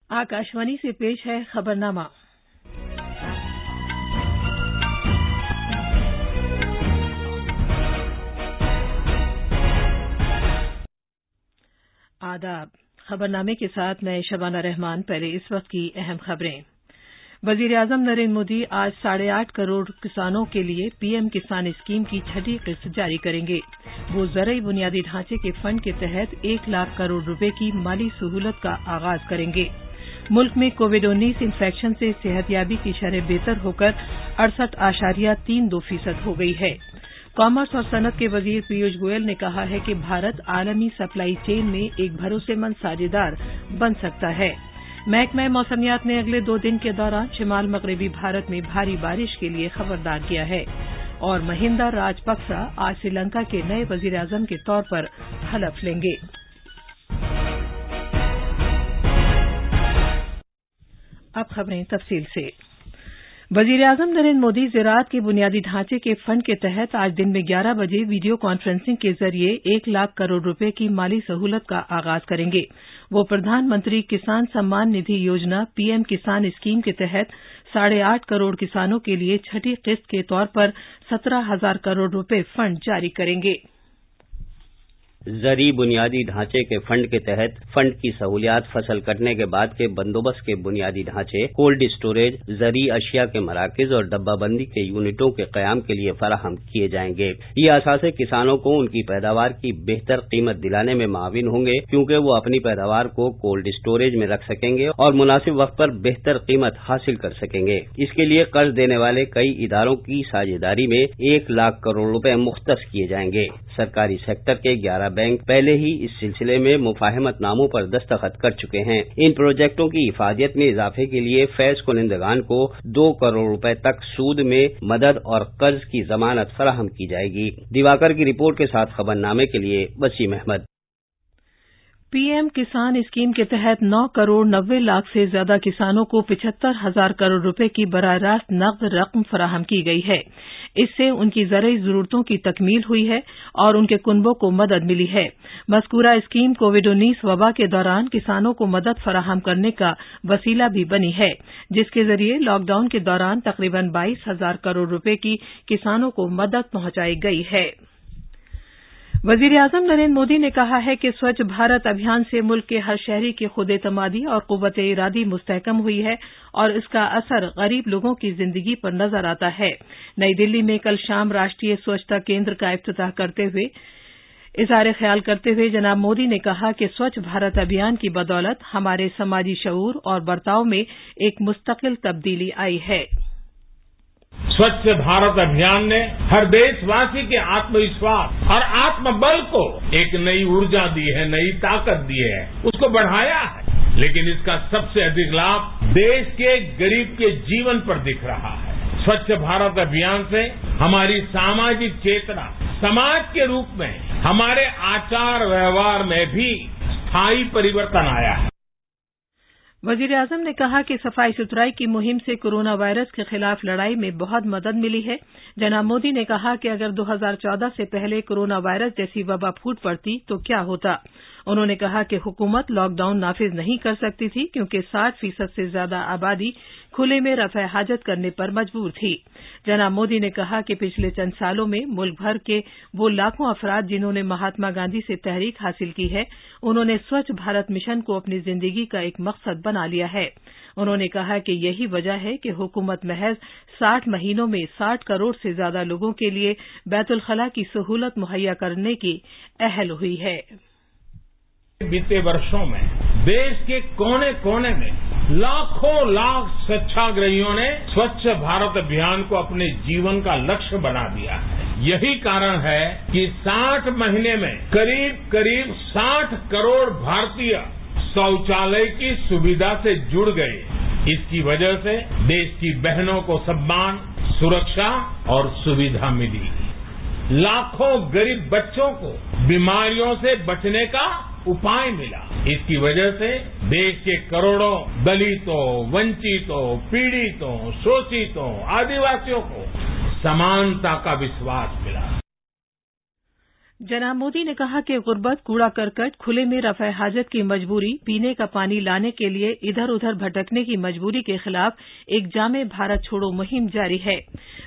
आकाशवाणी से पेश है खबरनामा। आदाब। खबरनामे के साथ मैं शबाना रहमान। पहले इस वक्त की अहम खबरें। वजीर आजम नरेंद्र मोदी आज 8.5 करोड़ किसानों के लिए पीएम किसान स्कीम की छठी किस्त जारी करेंगे। वो ज़रई बुनियादी ढांचे के फंड के तहत 1 लाख करोड़ रुपए की माली सहूलत का आगाज करेंगे। मुल्क में कोविड-19 इन्फेक्शन से सेहतयाबी की शरह बेहतर होकर 68.32% हो गई है। कॉमर्स और सनत के वजीर पीयूष गोयल ने कहा है कि भारत आलमी सप्लाई चेन में एक भरोसेमंद साझेदार बन सकता है। महकमा मौसमियात ने अगले 2 दिन के दौरान शिमाल मगरबी भारत में भारी बारिश के लिए खबरदार किया है। और महिंदा राजपक्सा आज श्रीलंका के नए वजीर आजम के तौर पर हलफ लेंगे। अब खबरें तफसील से। वजीर आजम नरेंद्र मोदी ज़राअत के बुनियादी ढांचे के फंड के तहत आज दिन में 11 बजे वीडियो कॉन्फ्रेंसिंग के जरिए 1 लाख करोड़ रुपए की माली सहूलत का आगाज करेंगे। वो प्रधानमंत्री किसान सम्मान निधि योजना पीएम किसान स्कीम के तहत 8.5 करोड़ किसानों के लिए छठी किस्त के तौर पर 17,000 करोड़ रुपए फंड जारी करेंगे। ज़री बुनियादी ढांचे के फंड के तहत फंड की सहूलियात फसल कटने के बाद के बंदोबस्त के बुनियादी ढांचे, कोल्ड स्टोरेज, ज़री अशिया के मराकज और डब्बाबंदी के यूनिटों के कयाम के लिए फराहम किए जाएंगे। ये असासे किसानों को उनकी पैदावार की बेहतर कीमत दिलाने में माविन होंगे, क्योंकि वो अपनी पैदावार को कोल्ड स्टोरेज में रख सकेंगे और मुनासिब वक्त पर बेहतर कीमत हासिल कर सकेंगे। इसके लिए कर्ज देने वाले कई इदारों की साझेदारी में 1 लाख करोड़ रुपए मुख्तस किए जाएंगे। सरकारी सेक्टर के 11 बैंक पहले ही इस सिलसिले में मुफाहमतनामों पर दस्तखत कर चुके हैं। इन प्रोजेक्टों की इफादियत में इजाफे के लिए फैज कुनिंदगान को 2 करोड़ रुपए तक सूद में मदद और कर्ज की जमानत फराहम की जाएगी। दिवाकर की रिपोर्ट के साथ खबरनामे के लिए वसीम अहमद। पीएम किसान स्कीम के तहत 9 करोड़ 90 लाख से ज्यादा किसानों को 75,000 करोड़ रुपए की बराह रास्त नकद रकम फराहम की गई है। इससे उनकी ज़रई जरूरतों की तकमील हुई है और उनके कुनबों को मदद मिली है। मज़कूरा स्कीम कोविड-19 वबा के दौरान किसानों को मदद फराहम करने का वसीला भी बनी है, जिसके जरिए लॉकडाउन के दौरान तकरीबन 22,000 करोड़ रुपए की किसानों को मदद पहुंचाई गई है। वजीर आजम नरेंद्र मोदी ने कहा है कि स्वच्छ भारत अभियान से मुल्क के हर शहरी की खुद एतमादी और कुव्वत इरादी मुस्तहकम हुई है और इसका असर गरीब लोगों की जिंदगी पर नजर आता है। नई दिल्ली में कल शाम राष्ट्रीय स्वच्छता केंद्र का इफ्तिताह करते हुए इज़हार ख्याल करते हुए जनाब मोदी ने कहा कि स्वच्छ भारत अभियान की बदौलत हमारे समाजी शऊर और बर्ताव में एक मुस्तकिल तब्दीली आई है। स्वच्छ भारत अभियान ने हर देशवासी के आत्मविश्वास और आत्मबल को एक नई ऊर्जा दी है, नई ताकत दी है, उसको बढ़ाया है। लेकिन इसका सबसे अधिक लाभ देश के गरीब के जीवन पर दिख रहा है। स्वच्छ भारत अभियान से हमारी सामाजिक चेतना समाज के रूप में हमारे आचार व्यवहार में भी स्थायी परिवर्तन आया है। वजीर आजम ने कहा कि सफाई सुथराई की मुहिम से कोरोना वायरस के खिलाफ लड़ाई में बहुत मदद मिली है। जनाब मोदी ने कहा कि अगर 2014 से पहले कोरोना वायरस जैसी वबा फूट पड़ती तो क्या होता। उन्होंने कहा कि हुकूमत लॉकडाउन नाफिज नहीं कर सकती थी, क्योंकि 60% से ज्यादा आबादी खुले में रफ़ा हाजत करने पर मजबूर थी। जनाब मोदी ने कहा कि पिछले चंद सालों में मुल्क भर के वो लाखों अफराद जिन्होंने महात्मा गांधी से तहरीक हासिल की है, उन्होंने स्वच्छ भारत मिशन को अपनी जिंदगी का एक मकसद बना लिया है। उन्होंने कहा कि यही वजह है कि हुकूमत महज 60 महीनों में 60 करोड़ से ज्यादा लोगों के लिए बैतुल खला की सहूलत मुहैया करने की अहल हुई है। बीते वर्षों में देश के कोने कोने में लाखों लाख स्वच्छाग्रहियों ने स्वच्छ भारत अभियान को अपने जीवन का लक्ष्य बना दिया है। यही कारण है कि 60 महीने में करीब करीब 60 करोड़ भारतीय शौचालय की सुविधा से जुड़ गए। इसकी वजह से देश की बहनों को सम्मान, सुरक्षा और सुविधा मिली। लाखों गरीब बच्चों को बीमारियों से बचने का उपाय मिला। इसकी वजह से देश के करोड़ों दलितों, वंचितों, पीड़ितों, शोषितों, आदिवासियों को समानता का विश्वास मिला। जनाब मोदी ने कहा कि गुर्बत, कूड़ा करकट, खुले में रफ़ा हाजत की मजबूरी, पीने का पानी लाने के लिए इधर उधर भटकने की मजबूरी के खिलाफ एक जामे भारत छोड़ो मुहिम जारी है।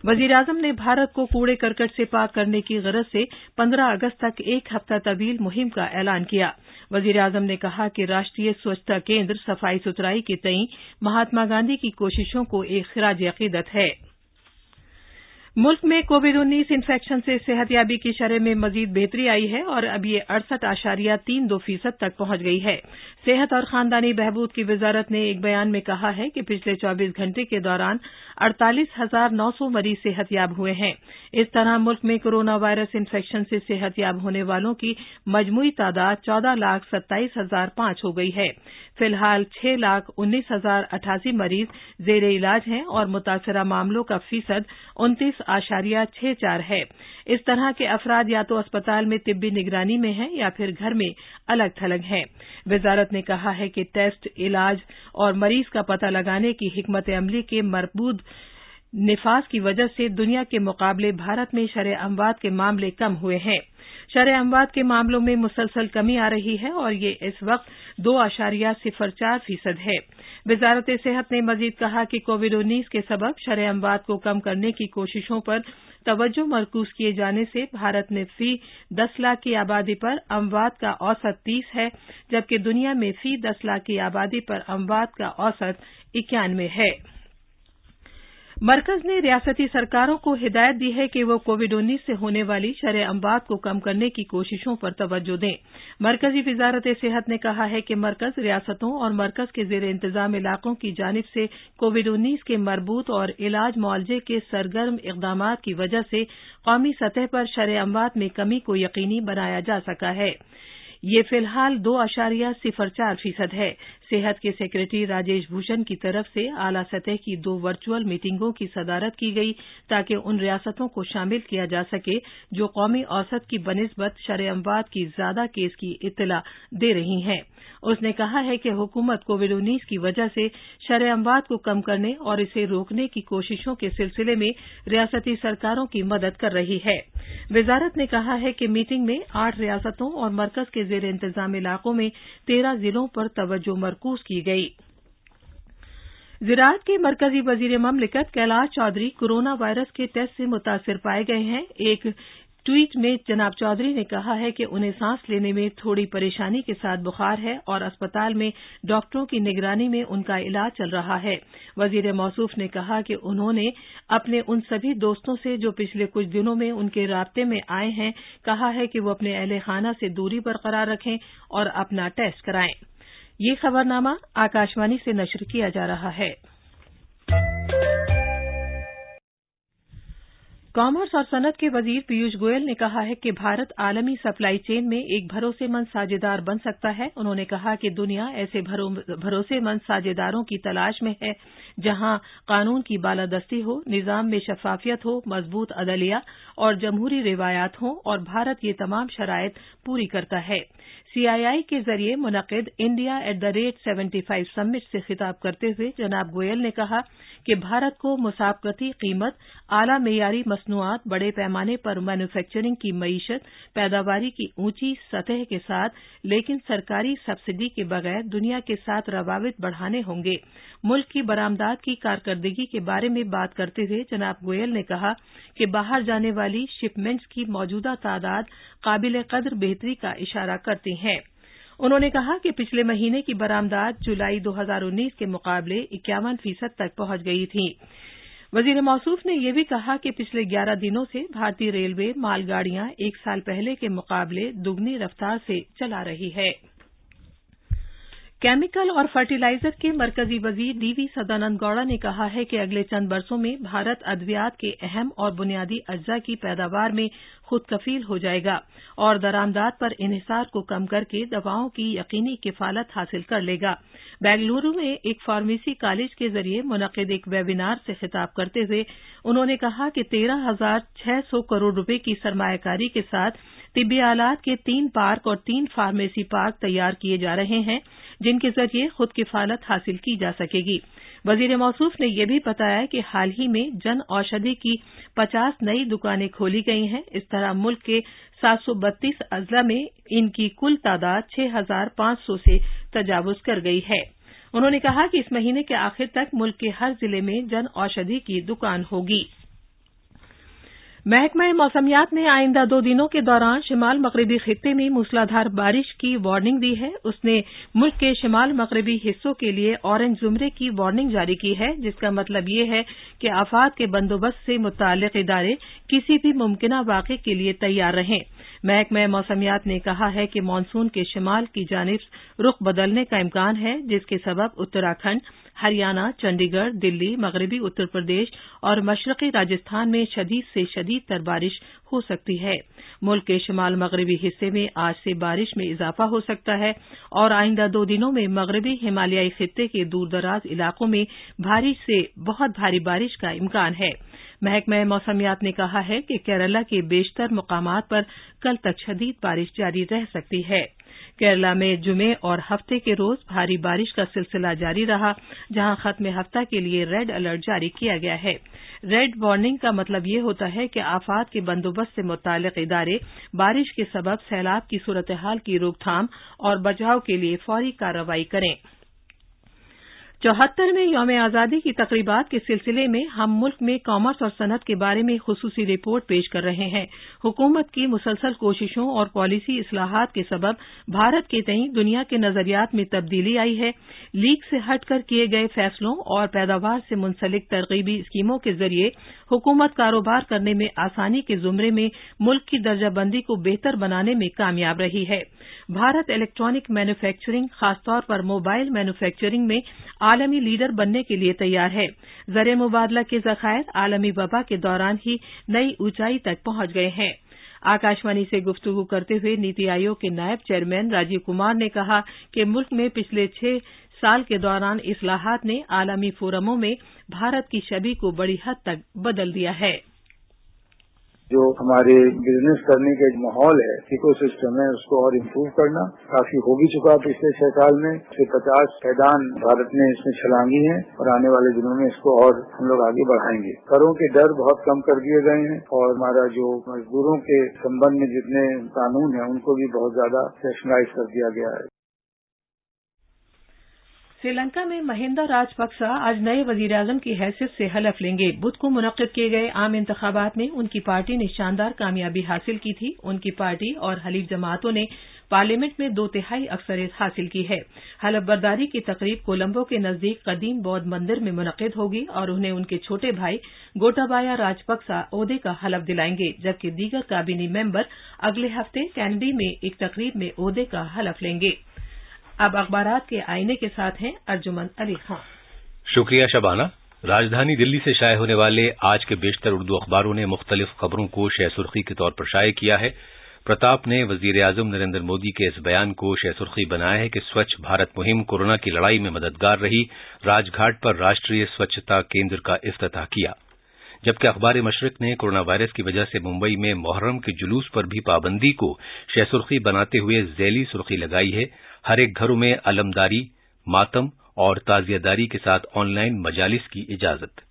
वज़ीर-ए-आज़म ने भारत को कूड़े करकट से पाक करने की गरज से 15 अगस्त तक एक हफ्ता तवील मुहिम का ऐलान किया। वज़ीर-ए-आज़म ने कहा कि राष्ट्रीय स्वच्छता केंद्र सफाई सुथराई के तई महात्मा गांधी की कोशिशों को एक खिराज अकीदत है। मुल्क में कोविड-19 इन्फेक्शन से सेहतयाबी की शरह में मजीद बेहतरी आई है और अब ये 68.32% तक पहुंच गई है। सेहत और खानदानी बहबूद की वजारत ने एक बयान में कहा है कि पिछले 24 घंटे के दौरान 48,900 मरीज सेहतयाब हुए हैं। इस तरह मुल्क में कोरोना वायरस इन्फेक्शन से सेहतयाब होने वालों की मजमूई तादाद 14,27,005 हो गई है। फिलहाल 6,19,088 मरीज जेर इलाज हैं और मुतासरा मामलों का फीसद 29.64 है। इस तरह के अफराद या तो अस्पताल में तिब्बी निगरानी में हैं या फिर घर में अलग थलग हैं। वजारत ने कहा है कि टेस्ट, इलाज और मरीज का पता लगाने की हिकमत अमली के मरबूत निफाज की वजह से दुनिया के मुकाबले भारत में शरह अमवात के मामले कम हुए हैं। शरह अमवात के मामलों में मुसलसल कमी आ रही है और ये इस वक्त 2.04% है। वजारत सेहत ने मजीद कहा कि कोविड-19 के सबब शरह अमवात को कम करने की कोशिशों पर तवज्जो मरकूज किए जाने से भारत में फी 10 लाख की आबादी पर अमवात का औसत 30 है, जबकि दुनिया में फी 10 लाख की आबादी पर अमवात का औसत 91 है। मरकज ने रियासती सरकारों को हिदायत दी है कि वो कोविड-19 से होने वाली शरह अमवात को कम करने की कोशिशों पर तवज्जो दें। मरकजी वजारत सेहत ने कहा है कि मरकज रियासतों और मरकज के जेर इंतजाम इलाकों की जानिब से कोविड-19 के मरबूत और इलाज मुआलजे के सरगर्म इकदामात की वजह से कौमी सतह पर शरह अमवात में कमी को यकीनी बनाया जा सका है। ये फिलहाल 2.04% है। सेहत के सेक्रेटरी राजेश भूषण की तरफ से आला सतह की 2 वर्चुअल मीटिंगों की सदारत की गई ताकि उन रियासतों को शामिल किया जा सके जो कौमी औसत की बनिस्बत शरह अमवात की ज्यादा केस की इत्तला दे रही हैं। उसने कहा है कि हुकूमत कोविड-19 की वजह से शरह अमवात को कम करने और इसे रोकने की कोशिशों के सिलसिले में रियासती सरकारों की मदद कर रही है। वजारत ने कहा है कि मीटिंग में 8 रियासतों और मरकज के जेर इंतजाम इलाकों में 13 जिलों पर तवज्जो मरकूज की गई। ज़राअत के मरकजी वजीर ममलिकत कैलाश चौधरी कोरोना वायरस के टेस्ट से मुतासिर पाए गए हैं। एक ट्वीट में जनाब चौधरी ने कहा है कि उन्हें सांस लेने में थोड़ी परेशानी के साथ बुखार है और अस्पताल में डॉक्टरों की निगरानी में उनका इलाज चल रहा है। वजीर मौसूफ ने कहा कि उन्होंने अपने उन सभी दोस्तों से जो पिछले कुछ दिनों में उनके राब्ते में आए हैं कहा है कि वो अपने अहले खाना से दूरी बरकरार रखें और अपना टेस्ट कराएं। ये खबरनामा आकाशवाणी से नश्र किया जा रहा है। कॉमर्स और सनत के वजीर पीयूष गोयल ने कहा है कि भारत आलमी सप्लाई चेन में एक भरोसेमंद साझेदार बन सकता है। उन्होंने कहा कि दुनिया ऐसे भरोसेमंद साझेदारों की तलाश में है जहां कानून की बालादस्ती हो, निजाम में शफाफियत हो, मजबूत अदलिया और जमहूरी रिवायात हों और भारत ये तमाम शराइत पूरी करता है। सीआईआई के जरिए मुनक़िद इंडिया @75 समिट से खिताब करते हुए जनाब गोयल ने कहा कि भारत को मुसाबकती कीमत, आला मेयारी मसनूआत, बड़े पैमाने पर मैन्युफैक्चरिंग की मईशत, पैदावारी की ऊंची सतह के साथ लेकिन सरकारी सब्सिडी के बगैर दुनिया के साथ रवाबित बढ़ाने होंगे। मुल्क की बरामदात की कारकर्दगी के बारे में बात करते हुए जनाब गोयल ने कहा कि बाहर जाने वाली शिपमेंट्स की मौजूदा तादाद काबिल कदर बेहतरी का इशारा करती है। उन्होंने कहा कि पिछले महीने की बरामदात जुलाई 2019 के मुकाबले 51% तक पहुंच गई थी। वजीर मौसूफ ने यह भी कहा कि पिछले 11 दिनों से भारतीय रेलवे मालगाड़ियां 1 साल पहले के मुकाबले दुगनी रफ्तार से चला रही है। केमिकल और फर्टिलाइजर के मरकजी वजीर डीवी सदानंद गौड़ा ने कहा है कि अगले चंद बरसों में भारत अद्वियात के अहम और बुनियादी अज्जा की पैदावार में खुद कफील हो जाएगा और दरामदात पर इन्हिसार को कम करके दवाओं की यकीनी किफालत हासिल कर लेगा। बेंगलुरु में एक फार्मेसी कॉलेज के जरिए मुनक़िद एक वेबिनार से खिताब करते हुए उन्होंने कहा कि 13,600 करोड़ रुपए की सरमायाकारी के साथ तिब्बी आलात के 3 पार्क और 3 फार्मेसी पार्क तैयार किए जा रहे हैं, जिनके जरिए खुद किफालत हासिल की जा सकेगी। वजीर मौसूफ ने यह भी बताया कि हाल ही में जन औषधि की 50 नई दुकानें खोली गई हैं। इस तरह मुल्क के 732 अजला में इनकी कुल तादाद 6,500 से तजावुज कर गई है। उन्होंने कहा कि इस महीने के आखिर तक मुल्क के हर जिले में जन औषधि की दुकान होगी। महकमा मौसमियात ने आइंदा 2 दिनों के दौरान शिमाल मगरबी खित्ते में मूसलाधार बारिश की वार्निंग दी है। उसने मुल्क के शिमाल मगरबी हिस्सों के लिए ऑरेंज जुमरे की वार्निंग जारी की है, जिसका मतलब ये है कि आफात के बंदोबस्त से मुताल्लिक इदारे किसी भी मुमकिना वाक़े के लिए तैयार रहें। महकमा मौसमियात ने कहा है कि मानसून के शिमाल की जानिब रुख बदलने का इम्कान है, जिसके सबब उत्तराखंड, हरियाणा, चंडीगढ़, दिल्ली, मगरबी उत्तर प्रदेश और मशरकी राजस्थान में शदीद से शदीद तर बारिश हो सकती है। मुल्क के शिमाल मगरबी हिस्से में आज से बारिश में इजाफा हो सकता है और आइंदा 2 दिनों में मगरबी हिमालयाई खित्ते के दूरदराज इलाकों में भारी से बहुत भारी बारिश का इम्कान है। महकमा मौसमियात ने कहा है कि केरला के बेशतर मुकामात पर कल तक शदीद बारिश जारी रह सकती है। केरला में जुमे और हफ्ते के रोज भारी बारिश का सिलसिला जारी रहा, जहां खत्म हफ्ता के लिए रेड अलर्ट जारी किया गया है। रेड वार्निंग का मतलब ये होता है कि आफात के बंदोबस्त से मुताल्लिक इदारे बारिश के सबब सैलाब की सूरत-ए-हाल की रोकथाम और बचाव के लिए फौरी कार्रवाई करें। 74वें यौम आज़ादी की तकरीबात के सिलसिले में हम मुल्क में कॉमर्स और सनत के बारे में खुसूसी रिपोर्ट पेश कर रहे हैं। हुकूमत की मुसलसल कोशिशों और पॉलिसी इस्लाहात के सबब भारत के तई दुनिया के नजरियात में तब्दीली आई है। लीक से हटकर किए गए फैसलों और पैदावार से मुंसलिक तरगीबी स्कीमों के जरिए हुकूमत कारोबार करने में आसानी के जुमरे में मुल्क की दर्जाबंदी को बेहतर बनाने में कामयाब रही है। भारत इलेक्ट्रॉनिक मैन्युफैक्चरिंग, खासतौर पर मोबाइल मैन्युफैक्चरिंग में आलमी लीडर बनने के लिए तैयार है। ज़र मुबादला के ज़खायर आलमी वबा के दौरान ही नई ऊंचाई तक पहुंच गए हैं। आकाशवाणी से गुफ्तगू करते हुए नीति आयोग के नायब चेयरमैन राजीव कुमार ने कहा कि मुल्क में पिछले 6 साल के दौरान इस्लाहात ने आलमी फोरमों में भारत की छवि को बड़ी हद तक बदल दिया है। जो हमारे बिजनेस करने का एक माहौल है, इकोसिस्टम है, उसको और इम्प्रूव करना काफी हो भी चुका पिछले 6 साल में। 50 पैदान भारत ने इसमें छलांगी हैं और आने वाले दिनों में इसको और हम लोग आगे बढ़ाएंगे। करों के डर बहुत कम कर दिए गए हैं और हमारा जो मजदूरों के संबंध में जितने कानून हैं उनको भी बहुत ज्यादा सेशनलाइज कर दिया गया है। श्रीलंका में महिंदा राजपक्सा आज नए वजीर आजम की हैसियत से हलफ लेंगे। बुध को मुनक्किद किए गए आम इंतखाबात में उनकी पार्टी ने शानदार कामयाबी हासिल की थी। उनकी पार्टी और हलीफ जमातों ने पार्लियामेंट में 2/3 अक्सरियत हासिल की है। हलफ बर्दारी की तकरीब कोलंबो के नजदीक कदीम बौद्ध मंदिर में मुनक्किद होगी और उन्हें उनके छोटे भाई गोटाबाया राजपक्सा ओहदे का हलफ दिलाएंगे, जबकि दीगर काबीनी मेंबर अगले हफ्ते कैनेडी में एक तकरीब में ओहदे का हलफ लेंगे। अब अखबारात के आईने के साथ हैं अर्जुमन अली खान। शुक्रिया शबाना। राजधानी दिल्ली से शाये होने वाले आज के बेशतर उर्दू अखबारों ने मुख्तलिफ खबरों को शह सुर्खी के तौर पर शाये किया है। प्रताप ने वजीर आजम नरेंद्र मोदी के इस बयान को शह सुर्खी बनाया है कि स्वच्छ भारत मुहिम कोरोना की लड़ाई में मददगार रही, राजघाट पर राष्ट्रीय स्वच्छता केंद्र का इफ्तिताह किया। जबकि अखबार मशरिक ने कोरोना वायरस की वजह से मुंबई में मुहर्रम के जुलूस पर भी पाबंदी को शह सुर्खी बनाते हुए झैली सुर्खी लगाई है, हर एक घरों में अलमदारी, मातम और ताजियादारी के साथ ऑनलाइन मजालिस की इजाजत।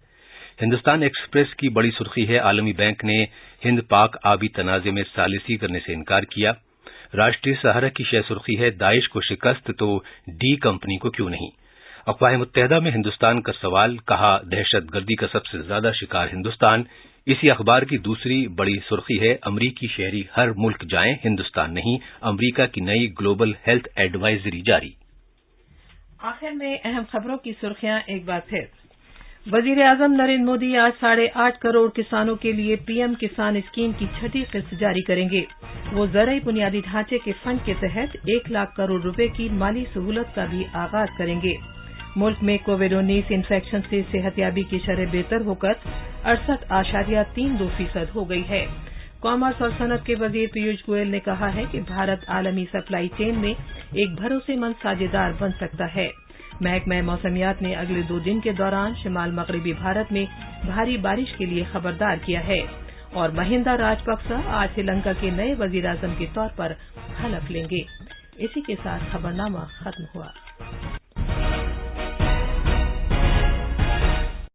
हिंदुस्तान एक्सप्रेस की बड़ी सुर्खी है, आलमी बैंक ने हिंद पाक आबी तनाजे में सालिसी करने से इनकार किया। राष्ट्रीय सहारा की शह सुर्खी है, दाइश को शिकस्त तो डी कंपनी को क्यों नहीं। अक़वाम मुत्तहिदा में हिंदुस्तान का सवाल, कहा दहशतगर्दी का सबसे ज्यादा शिकार हिंदुस्तान। इसी अखबार की दूसरी बड़ी सुर्खी है, अमरीकी शहरी हर मुल्क जाएं, हिंदुस्तान नहीं, अमरीका की नई ग्लोबल हेल्थ एडवाइजरी जारी। आखिर में अहम खबरों की सुर्खियां एक बार फिर। वजीर आजम नरेंद्र मोदी आज 8.5 करोड़ किसानों के लिए पीएम किसान स्कीम की 6ठी किस्त जारी करेंगे। वो ज़राई बुनियादी ढांचे के फंड के तहत 1 लाख करोड़ रुपए की माली सहूलत का भी आगाज करेंगे। मुल्क में कोविड-19 इन्फेक्शन से सेहतयाबी की शरह बेहतर होकर 68.32% हो गई है। कॉमर्स और सनत के वजीर पीयूष गोयल ने कहा है कि भारत आलमी सप्लाई चेन में एक भरोसेमंद साझेदार बन सकता है। महकमा मौसमियात ने अगले 2 दिन के दौरान शिमाल मगरबी भारत में भारी बारिश के लिए खबरदार किया है और महिंदा राजपक्सा आज श्रीलंका के नए वजीर-ए-आजम के तौर पर हलफ लेंगे। इसी के साथ खबरनामा खत्म हुआ।